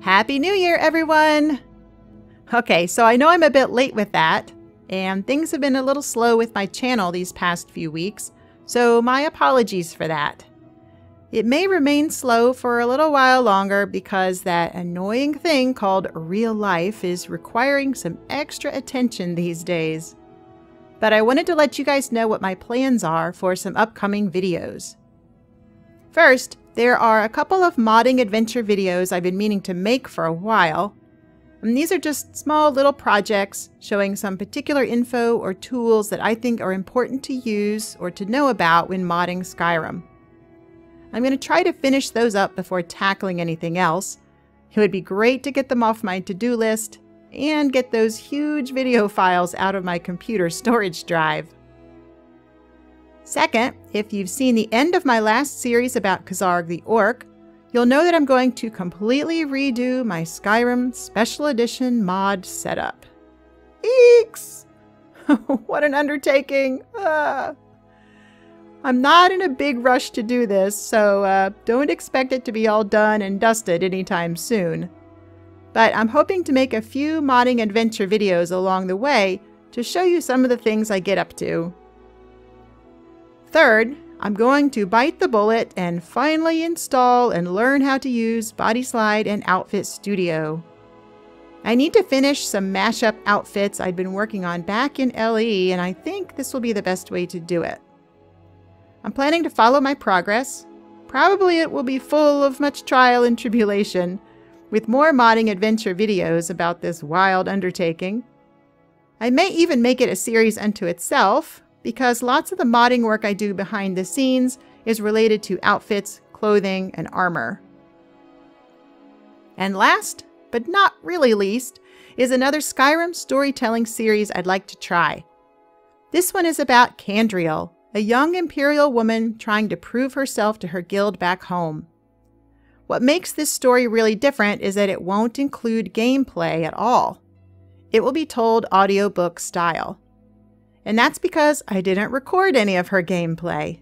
Happy New Year, everyone! Okay, so I know I'm a bit late with that, and things have been a little slow with my channel these past few weeks, so my apologies for that. It may remain slow for a little while longer because that annoying thing called real life is requiring some extra attention these days. But I wanted to let you guys know what my plans are for some upcoming videos. First, there are a couple of modding adventure videos I've been meaning to make for a while. And these are just small little projects showing some particular info or tools that I think are important to use or to know about when modding Skyrim. I'm going to try to finish those up before tackling anything else. It would be great to get them off my to-do list and get those huge video files out of my computer storage drive. Second, if you've seen the end of my last series about Kazarg the Orc, you'll know that I'm going to completely redo my Skyrim Special Edition mod setup. Eeks! What an undertaking! I'm not in a big rush to do this, so don't expect it to be all done and dusted anytime soon. But I'm hoping to make a few modding adventure videos along the way to show you some of the things I get up to. Third, I'm going to bite the bullet and finally install and learn how to use Body Slide and Outfit Studio. I need to finish some mashup outfits I'd been working on back in LE, and I think this will be the best way to do it. I'm planning to follow my progress. Probably it will be full of much trial and tribulation, with more modding adventure videos about this wild undertaking. I may even make it a series unto itself, because lots of the modding work I do behind the scenes is related to outfits, clothing, and armor. And last, but not really least, is another Skyrim storytelling series I'd like to try. This one is about Kandriel, a young Imperial woman trying to prove herself to her guild back home. What makes this story really different is that it won't include gameplay at all. It will be told audiobook style. And that's because I didn't record any of her gameplay.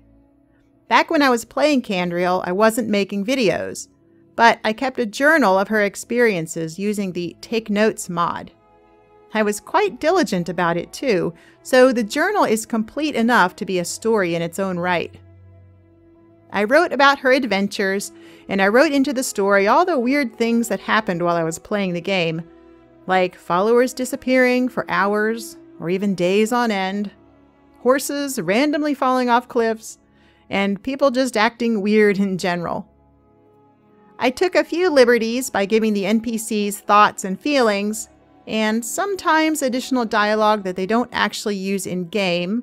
Back when I was playing Kandriel, I wasn't making videos, but I kept a journal of her experiences using the Take Notes mod. I was quite diligent about it too, so the journal is complete enough to be a story in its own right. I wrote about her adventures, and I wrote into the story all the weird things that happened while I was playing the game, like followers disappearing for hours or even days on end, horses randomly falling off cliffs, and people just acting weird in general. I took a few liberties by giving the NPCs thoughts and feelings, and sometimes additional dialogue that they don't actually use in-game,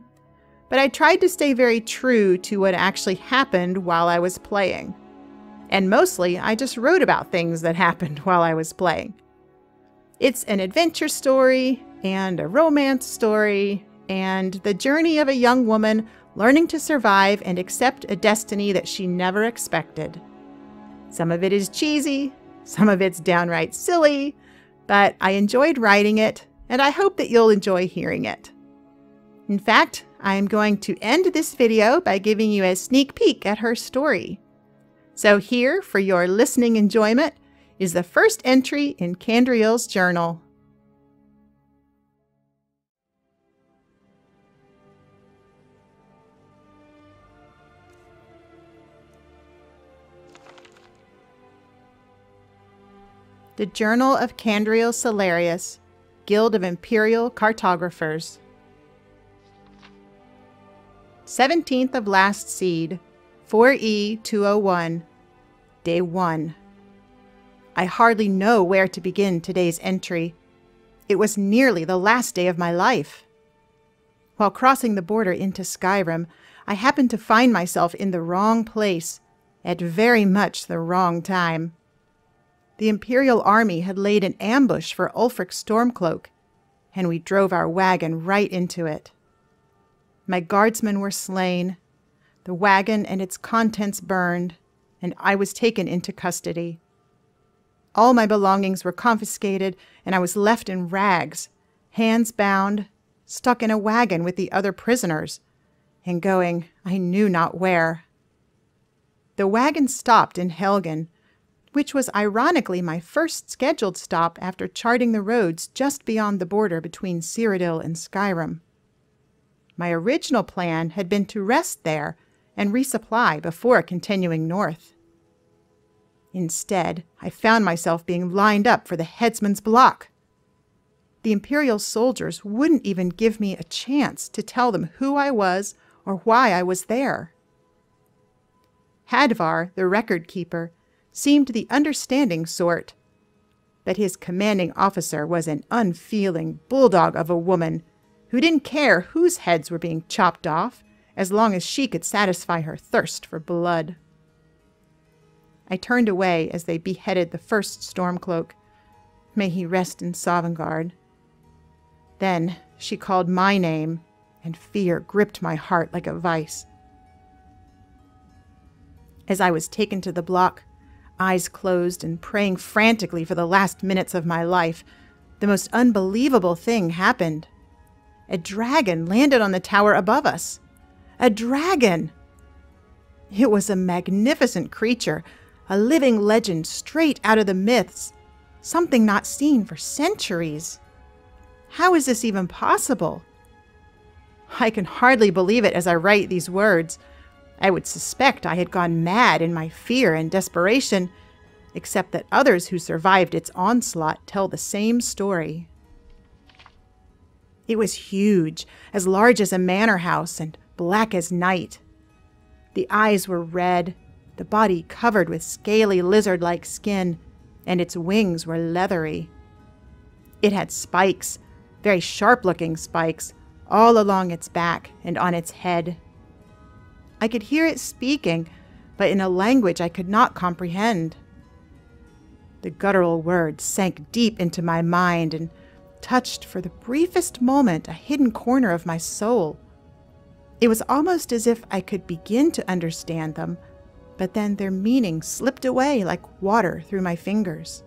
but I tried to stay very true to what actually happened while I was playing. And mostly, I just wrote about things that happened while I was playing. It's an adventure story, and a romance story, and the journey of a young woman learning to survive and accept a destiny that she never expected. Some of it is cheesy, some of it's downright silly, but I enjoyed writing it, and I hope that you'll enjoy hearing it. In fact, I am going to end this video by giving you a sneak peek at her story. So here, for your listening enjoyment, is the first entry in Kandriel's journal. The Journal of Kandriel Selarius, Guild of Imperial Cartographers. 17th of Last Seed, 4E201, Day 1. I hardly know where to begin today's entry. It was nearly the last day of my life. While crossing the border into Skyrim, I happened to find myself in the wrong place, at very much the wrong time. The Imperial army had laid an ambush for Ulfric's Stormcloak, and we drove our wagon right into it. My guardsmen were slain, the wagon and its contents burned, and I was taken into custody. All my belongings were confiscated, and I was left in rags, hands bound, stuck in a wagon with the other prisoners, and going I knew not where. The wagon stopped in Helgen, which was ironically my first scheduled stop after charting the roads just beyond the border between Cyrodiil and Skyrim. My original plan had been to rest there and resupply before continuing north. Instead, I found myself being lined up for the headsman's block. The Imperial soldiers wouldn't even give me a chance to tell them who I was or why I was there. Hadvar, the record keeper, seemed the understanding sort, but his commanding officer was an unfeeling bulldog of a woman who didn't care whose heads were being chopped off as long as she could satisfy her thirst for blood. I turned away as they beheaded the first Stormcloak. May he rest in Sovngarde. Then she called my name, and fear gripped my heart like a vice. As I was taken to the block, eyes closed and praying frantically for the last minutes of my life, the most unbelievable thing happened. A dragon landed on the tower above us. A dragon! It was a magnificent creature, a living legend straight out of the myths, something not seen for centuries. How is this even possible? I can hardly believe it as I write these words. I would suspect I had gone mad in my fear and desperation, except that others who survived its onslaught tell the same story. It was huge, as large as a manor house and black as night. The eyes were red, the body covered with scaly lizard-like skin, and its wings were leathery. It had spikes, very sharp-looking spikes, all along its back and on its head. I could hear it speaking, but in a language I could not comprehend. The guttural words sank deep into my mind and touched for the briefest moment a hidden corner of my soul. It was almost as if I could begin to understand them, but then their meaning slipped away like water through my fingers.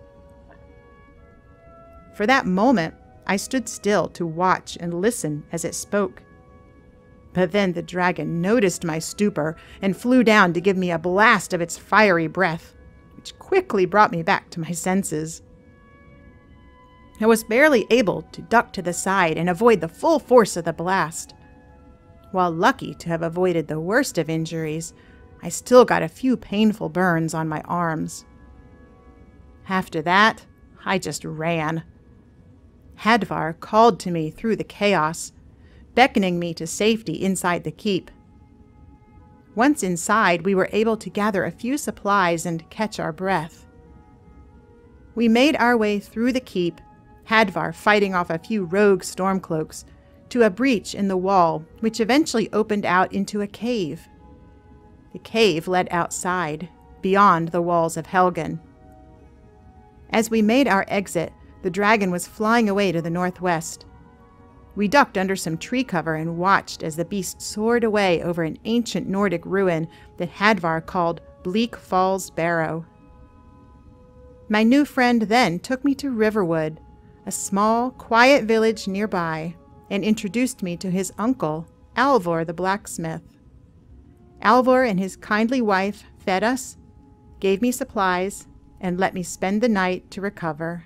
For that moment, I stood still to watch and listen as it spoke. But then the dragon noticed my stupor and flew down to give me a blast of its fiery breath, which quickly brought me back to my senses. I was barely able to duck to the side and avoid the full force of the blast. While lucky to have avoided the worst of injuries, I still got a few painful burns on my arms. After that, I just ran. Hadvar called to me through the chaos, beckoning me to safety inside the keep. Once inside, we were able to gather a few supplies and catch our breath. We made our way through the keep, Hadvar fighting off a few rogue Stormcloaks, to a breach in the wall, which eventually opened out into a cave. The cave led outside, beyond the walls of Helgen. As we made our exit, the dragon was flying away to the northwest. We ducked under some tree cover and watched as the beast soared away over an ancient Nordic ruin that Hadvar called Bleak Falls Barrow. My new friend then took me to Riverwood, a small, quiet village nearby, and introduced me to his uncle, Alvor the blacksmith. Alvor and his kindly wife fed us, gave me supplies, and let me spend the night to recover.